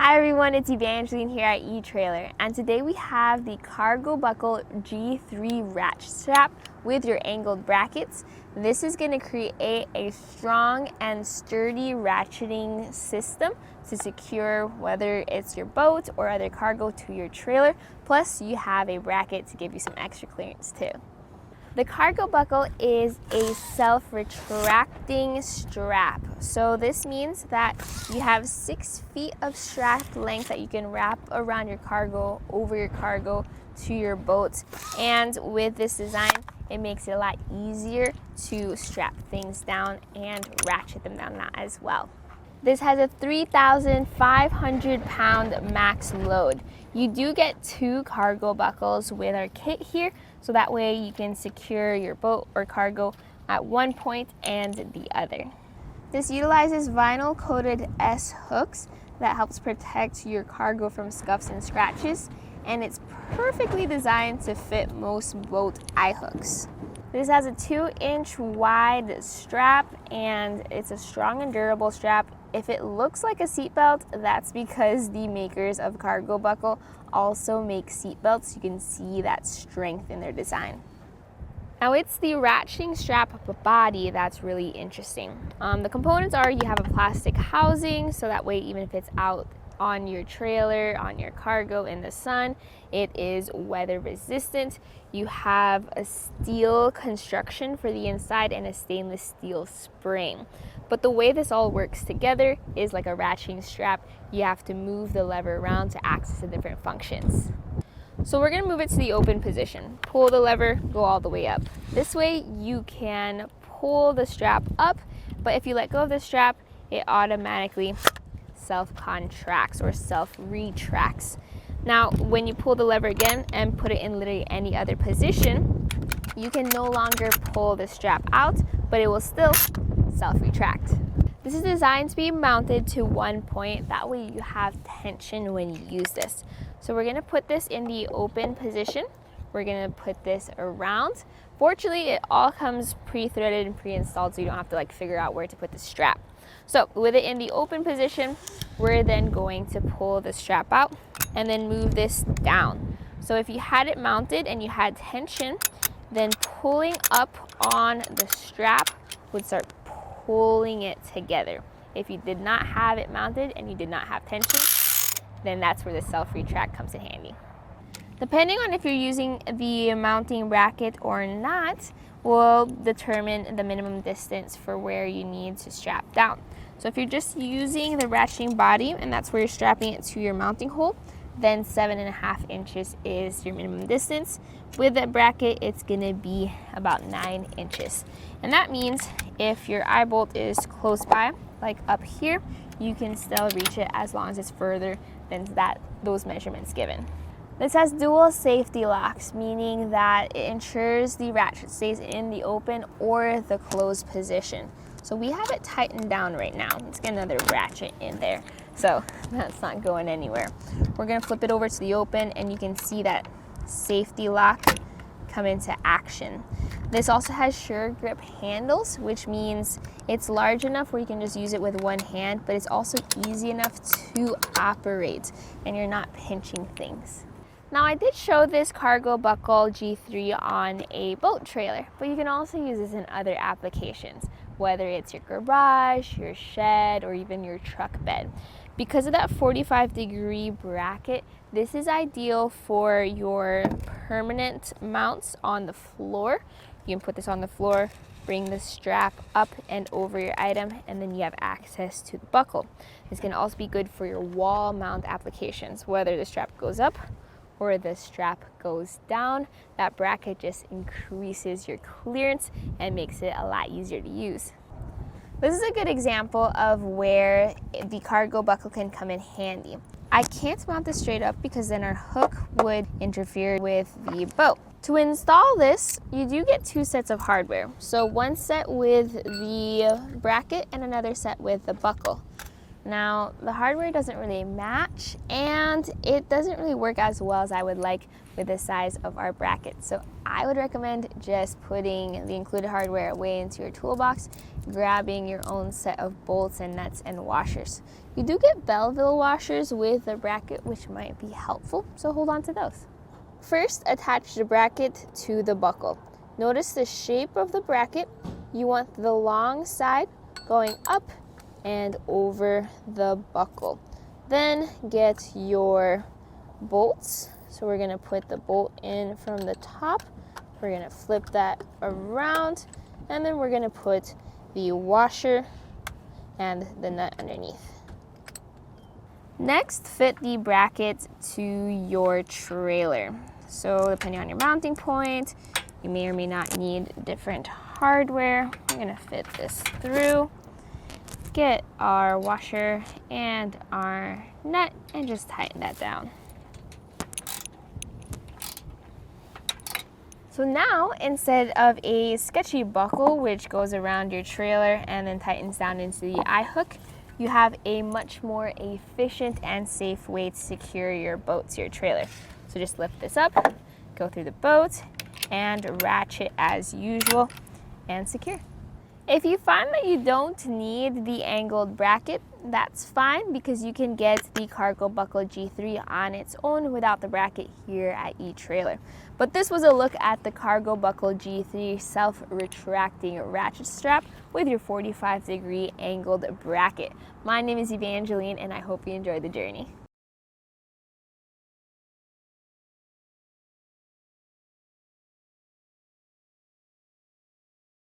Hi everyone, it's Evangeline here at eTrailer, and today we have the CargoBuckle G3 ratchet strap with your angled brackets. This is going to create a strong and sturdy ratcheting system to secure whether it's your boat or other cargo to your trailer, plus you have a bracket to give you some extra clearance too. The CargoBuckle is a self-retracting strap. So this means that you have 6 feet of strap length that you can wrap around your cargo, over your cargo to your boat. And with this design, it makes it a lot easier to strap things down and ratchet them down as well. This has a 3,500 pound max load. You do get 2 cargo buckles with our kit here, so that way you can secure your boat or cargo at one point and the other. This utilizes vinyl coated S hooks that helps protect your cargo from scuffs and scratches, and it's perfectly designed to fit most boat eye hooks. This has a 2-inch wide strap, and it's a strong and durable strap. If it looks like a seatbelt, that's because the makers of CargoBuckle also make seatbelts. You can see that strength in their design. Now it's the ratcheting strap body that's really interesting. The components are you have a plastic housing, so that way even if it's out on your trailer, on your cargo in the sun, it is weather resistant. You have a steel construction for the inside and a stainless steel spring. But the way this all works together is like a ratcheting strap. You have to move the lever around to access the different functions. So we're going to move it to the open position. Pull the lever, go all the way up. This way you can pull the strap up, but if you let go of the strap, it automatically self-contracts or self-retracts. Now, when you pull the lever again and put it in literally any other position, you can no longer pull the strap out, but it will still self-retract. This is designed to be mounted to one point. That way you have tension when you use this. So we're going to put this in the open position. We're going to put this around. Fortunately, it all comes pre-threaded and pre-installed, so you don't have to figure out where to put the strap. So with it in the open position, we're then going to pull the strap out and then move this down. So if you had it mounted and you had tension, then pulling up on the strap would start pulling it together. If you did not have it mounted and you did not have tension, then that's where the self-retract comes in handy. Depending on if you're using the mounting bracket or not will determine the minimum distance for where you need to strap down. So if you're just using the ratcheting body and that's where you're strapping it to your mounting hole, then 7.5 inches is your minimum distance. With the bracket, it's gonna be about 9 inches. And that means if your eye bolt is close by, like up here, you can still reach it as long as it's further than those measurements given. This has dual safety locks, meaning that it ensures the ratchet stays in the open or the closed position. So we have it tightened down right now. Let's get another ratchet in there. So that's not going anywhere. We're gonna flip it over to the open and you can see that safety lock come into action. This also has sure grip handles, which means it's large enough where you can just use it with one hand, but it's also easy enough to operate and you're not pinching things. Now I did show this CargoBuckle G3 on a boat trailer, but you can also use this in other applications, whether it's your garage, your shed, or even your truck bed. Because of that 45-degree bracket, this is ideal for your permanent mounts on the floor. You can put this on the floor, bring the strap up and over your item, and then you have access to the buckle. This can also be good for your wall mount applications, whether the strap goes up or the strap goes down. That bracket just increases your clearance and makes it a lot easier to use. This is a good example of where the CargoBuckle can come in handy. I can't mount this straight up because then our hook would interfere with the boat. To install this, you do get 2 sets of hardware. So one set with the bracket and another set with the buckle. Now, the hardware doesn't really match, and it doesn't really work as well as I would like with the size of our bracket. So I would recommend just putting the included hardware away into your toolbox, grabbing your own set of bolts and nuts and washers. You do get Belleville washers with the bracket, which might be helpful, so hold on to those. First, attach the bracket to the buckle. Notice the shape of the bracket. You want the long side going up and over the buckle. Then get your bolts. So we're gonna put the bolt in from the top. We're gonna flip that around, and then we're gonna put the washer and the nut underneath. Next, fit the bracket to your trailer. So depending on your mounting point, you may or may not need different hardware. We're gonna fit this through, get our washer and our nut, and just tighten that down. So now, instead of a sketchy buckle which goes around your trailer and then tightens down into the eye hook, you have a much more efficient and safe way to secure your boat to your trailer. So just lift this up, go through the boat, and ratchet as usual, and secure. If you find that you don't need the angled bracket, that's fine, because you can get the CargoBuckle G3 on its own without the bracket here at eTrailer. But this was a look at the CargoBuckle G3 self-retracting ratchet strap with your 45-degree angled bracket. My name is Evangeline, and I hope you enjoyed the journey.